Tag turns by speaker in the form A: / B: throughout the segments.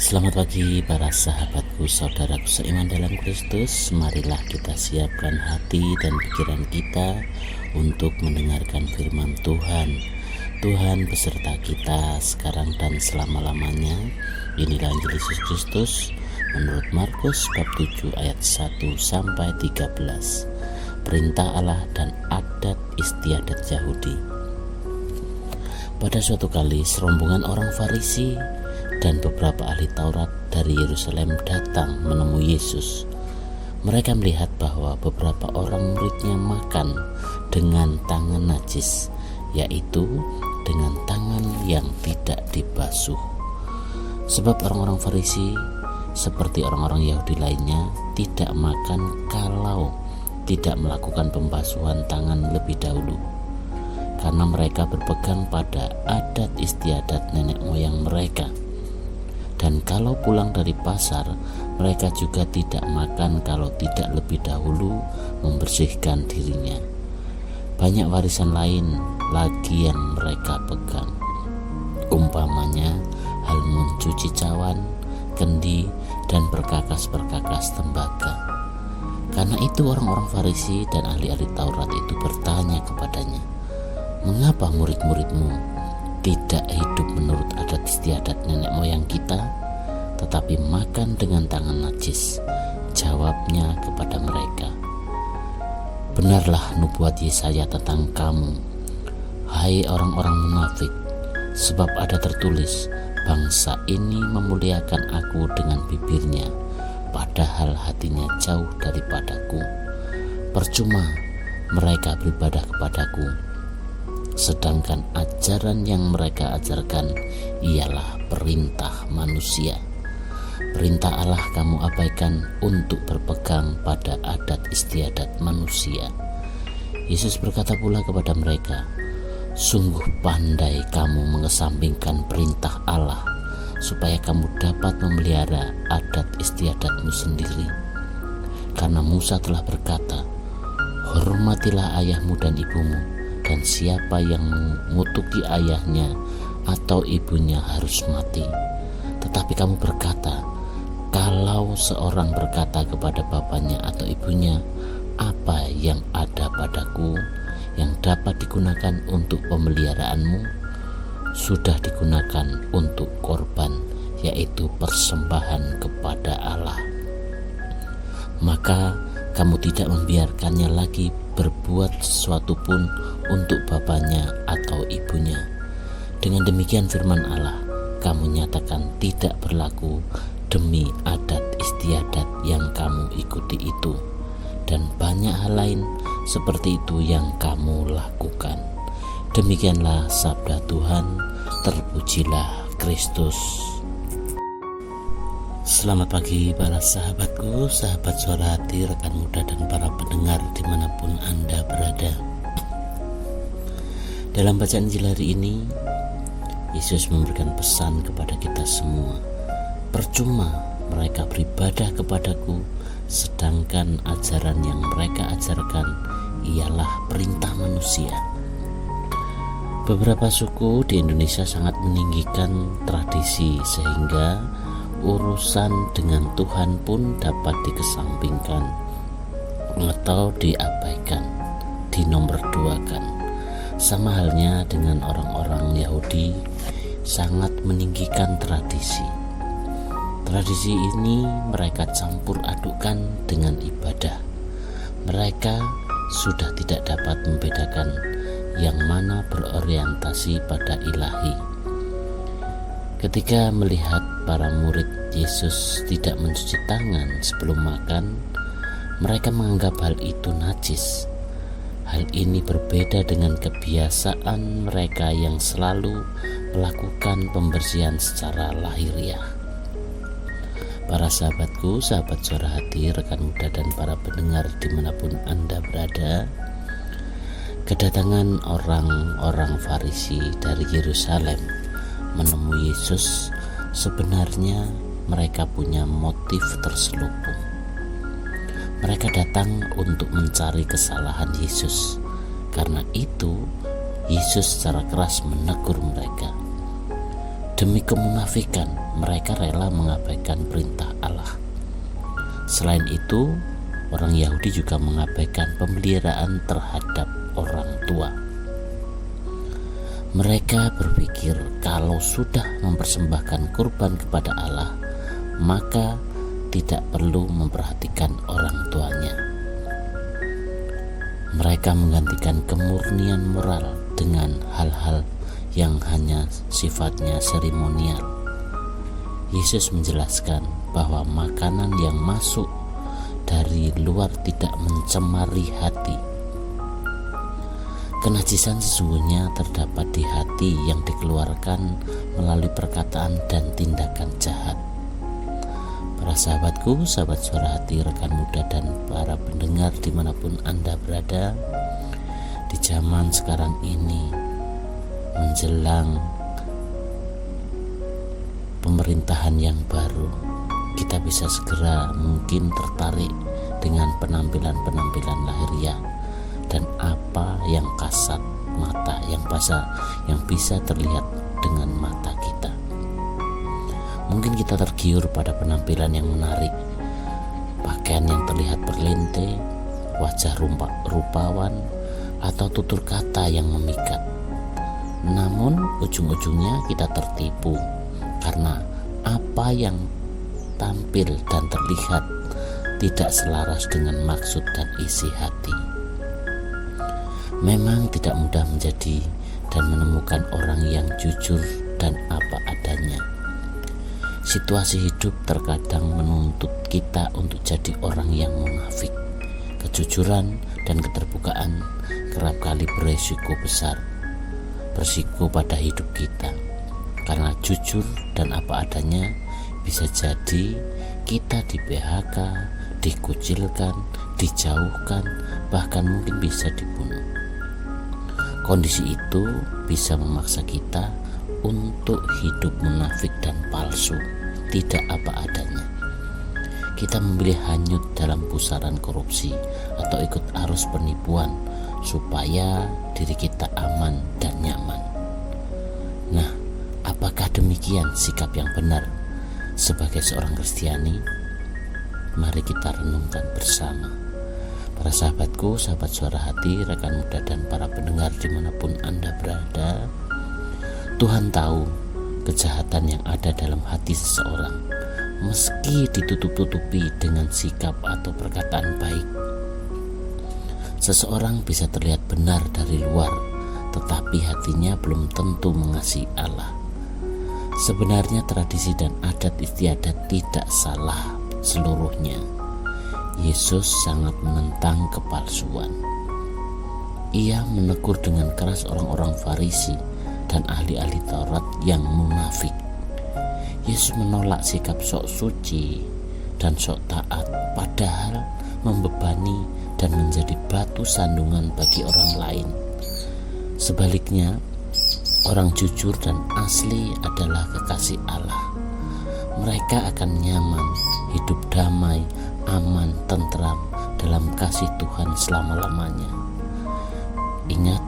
A: Selamat pagi para sahabatku, saudaraku seiman dalam Kristus. Marilah kita siapkan hati dan pikiran kita untuk mendengarkan firman Tuhan. Tuhan beserta kita sekarang dan selama-lamanya. Inilah Injil Yesus Kristus menurut Markus bab 7 ayat 1 sampai 13. Perintah Allah dan adat istiadat Yahudi. Pada suatu kali serombongan orang Farisi dan beberapa ahli Taurat dari Yerusalem datang menemui Yesus. Mereka melihat bahwa beberapa orang muridnya makan dengan tangan najis, yaitu dengan tangan yang tidak dibasuh. Sebab orang-orang Farisi seperti orang-orang Yahudi lainnya tidak makan kalau tidak melakukan pembasuhan tangan lebih dahulu, karena mereka berpegang pada adat istiadat nenek moyang mereka. Dan kalau pulang dari pasar, mereka juga tidak makan kalau tidak lebih dahulu membersihkan dirinya. Banyak warisan lain lagi yang mereka pegang, umpamanya hal mencuci cawan, kendi, dan perkakas-perkakas tembaga. Karena itu orang-orang Farisi dan ahli-ahli Taurat itu bertanya kepadanya, "Mengapa murid-muridmu tidak hidup menurut adat istiadat nenek moyang kita, tetapi makan dengan tangan najis?" Jawabnya kepada mereka, "Benarlah nubuat Yesaya tentang kamu, hai orang-orang munafik, sebab ada tertulis, bangsa ini memuliakan aku dengan bibirnya, padahal hatinya jauh daripadaku. Percuma mereka beribadah kepadaku, sedangkan ajaran yang mereka ajarkan ialah perintah manusia. Perintah Allah kamu abaikan untuk berpegang pada adat istiadat manusia." Yesus berkata pula kepada mereka, "Sungguh pandai kamu mengesampingkan perintah Allah supaya kamu dapat memelihara adat istiadatmu sendiri. Karena Musa telah berkata, hormatilah ayahmu dan ibumu, dan siapa yang mengutuki ayahnya atau ibunya harus mati. Tetapi kamu berkata, kalau seorang berkata kepada bapaknya atau ibunya, apa yang ada padaku yang dapat digunakan untuk pemeliharaanmu, sudah digunakan untuk korban, yaitu persembahan kepada Allah. Maka kamu tidak membiarkannya lagi berbuat sesuatu pun untuk bapaknya atau ibunya. Dengan demikian firman Allah kamu nyatakan tidak berlaku demi adat istiadat yang kamu ikuti itu, dan banyak hal lain seperti itu yang kamu lakukan." Demikianlah sabda Tuhan. Terpujilah Kristus. Selamat pagi para sahabatku, sahabat suara hati, rekan muda, dan para pendengar dimanapun Anda berada. Dalam bacaan Injil hari ini, Yesus memberikan pesan kepada kita semua. Percuma mereka beribadah kepadaku, sedangkan ajaran yang mereka ajarkan ialah perintah manusia. Beberapa suku di Indonesia sangat meninggikan tradisi sehingga urusan dengan Tuhan pun dapat dikesampingkan atau diabaikan, dinomorduakan. Sama halnya dengan orang-orang Yahudi sangat meninggikan tradisi. Tradisi ini mereka campur adukkan dengan ibadah. Mereka sudah tidak dapat membedakan yang mana berorientasi pada ilahi. Ketika melihat para murid Yesus tidak mencuci tangan sebelum makan, mereka menganggap hal itu najis. Hal ini berbeda dengan kebiasaan mereka yang selalu melakukan pembersihan secara lahiriah. Para sahabatku, sahabat suara hati, rekan muda, dan para pendengar dimanapun Anda berada, kedatangan orang-orang Farisi dari Yerusalem menemui Yesus, sebenarnya mereka punya motif terselubung. Mereka datang untuk mencari kesalahan Yesus. Karena itu Yesus secara keras menegur mereka. Demi kemunafikan, mereka rela mengabaikan perintah Allah. Selain itu, orang Yahudi juga mengabaikan pemeliharaan terhadap orang tua. Mereka berpikir kalau sudah mempersembahkan kurban kepada Allah, maka tidak perlu memperhatikan orang tuanya. Mereka menggantikan kemurnian moral dengan hal-hal yang hanya sifatnya seremonial. Yesus menjelaskan bahwa makanan yang masuk dari luar tidak mencemari hati. Kenajisan sesungguhnya terdapat di hati yang dikeluarkan melalui perkataan dan tindakan jahat. Para sahabatku, sahabat Suara Hati, rekan muda dan para pendengar dimanapun Anda berada, di zaman sekarang ini menjelang pemerintahan yang baru, kita bisa segera mungkin tertarik dengan penampilan-penampilan lahiriah dan apa yang kasat mata, yang bisa terlihat dengan mata kita. Mungkin kita tergiur pada penampilan yang menarik, pakaian yang terlihat berlente, wajah rupawan, atau tutur kata yang memikat. Namun ujung-ujungnya kita tertipu karena apa yang tampil dan terlihat tidak selaras dengan maksud dan isi hati. Memang tidak mudah menjadi dan menemukan orang yang jujur dan apa adanya. Situasi hidup terkadang menuntut kita untuk jadi orang yang munafik. Kejujuran dan keterbukaan kerap kali beresiko besar, beresiko pada hidup kita. Karena jujur dan apa adanya bisa jadi kita di PHK, dikucilkan, dijauhkan, bahkan mungkin bisa dibunuh. Kondisi itu bisa memaksa kita untuk hidup munafik dan palsu, tidak apa adanya. Kita memilih hanyut dalam pusaran korupsi atau ikut arus penipuan supaya diri kita aman dan nyaman. Nah, apakah demikian sikap yang benar sebagai seorang Kristiani? Mari kita renungkan bersama. Para sahabatku, sahabat Suara Hati, rekan muda dan para pendengar dimanapun Anda berada, Tuhan tahu kejahatan yang ada dalam hati seseorang, meski ditutup-tutupi dengan sikap atau perkataan baik. Seseorang bisa terlihat benar dari luar, tetapi hatinya belum tentu mengasihi Allah. Sebenarnya tradisi dan adat istiadat tidak salah seluruhnya. Yesus sangat menentang kepalsuan. Ia menegur dengan keras orang-orang Farisi dan ahli-ahli Taurat yang munafik. Yesus menolak sikap sok suci dan sok taat, padahal membebani dan menjadi batu sandungan bagi orang lain. Sebaliknya, orang jujur dan asli adalah kekasih Allah. Mereka akan nyaman, hidup damai, aman, tentram dalam kasih Tuhan selama-lamanya. Ingat,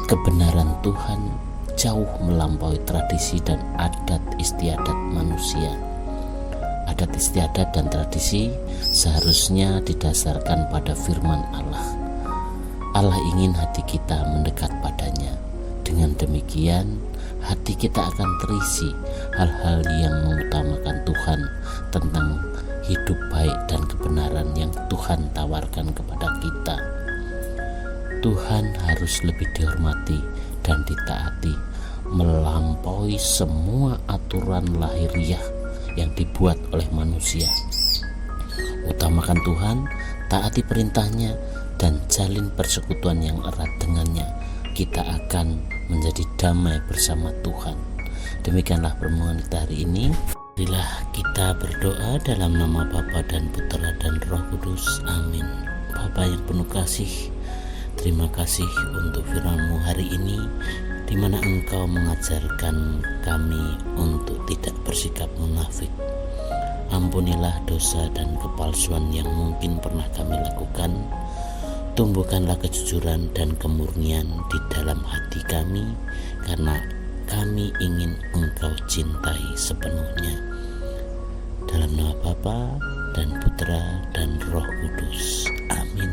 A: kebenaran Tuhan jauh melampaui tradisi dan adat istiadat manusia. Adat istiadat dan tradisi seharusnya didasarkan pada firman Allah. Allah ingin hati kita mendekat padanya. Dengan demikian, hati kita akan terisi hal-hal yang mengutamakan Tuhan, tentang hidup baik dan kebenaran yang Tuhan tawarkan kepada kita. Tuhan harus lebih dihormati dan ditaati melampaui semua aturan lahiriah yang dibuat oleh manusia. Utamakan Tuhan, taati perintahnya, dan jalin persekutuan yang erat dengannya. Kita akan menjadi damai bersama Tuhan. Demikianlah permohonan kita hari ini. Marilah kita berdoa dalam nama Bapa dan Putra dan Roh Kudus. Amin. Bapa yang penuh kasih, terima kasih untuk firman-Mu hari ini, di mana Engkau mengajarkan kami untuk tidak bersikap munafik. Ampunilah dosa dan kepalsuan yang mungkin pernah kami lakukan. Tumbuhkanlah kejujuran dan kemurnian di dalam hati kami, karena kami ingin Engkau cintai sepenuhnya. Dalam nama Bapa dan Putra dan Roh Kudus. Amin.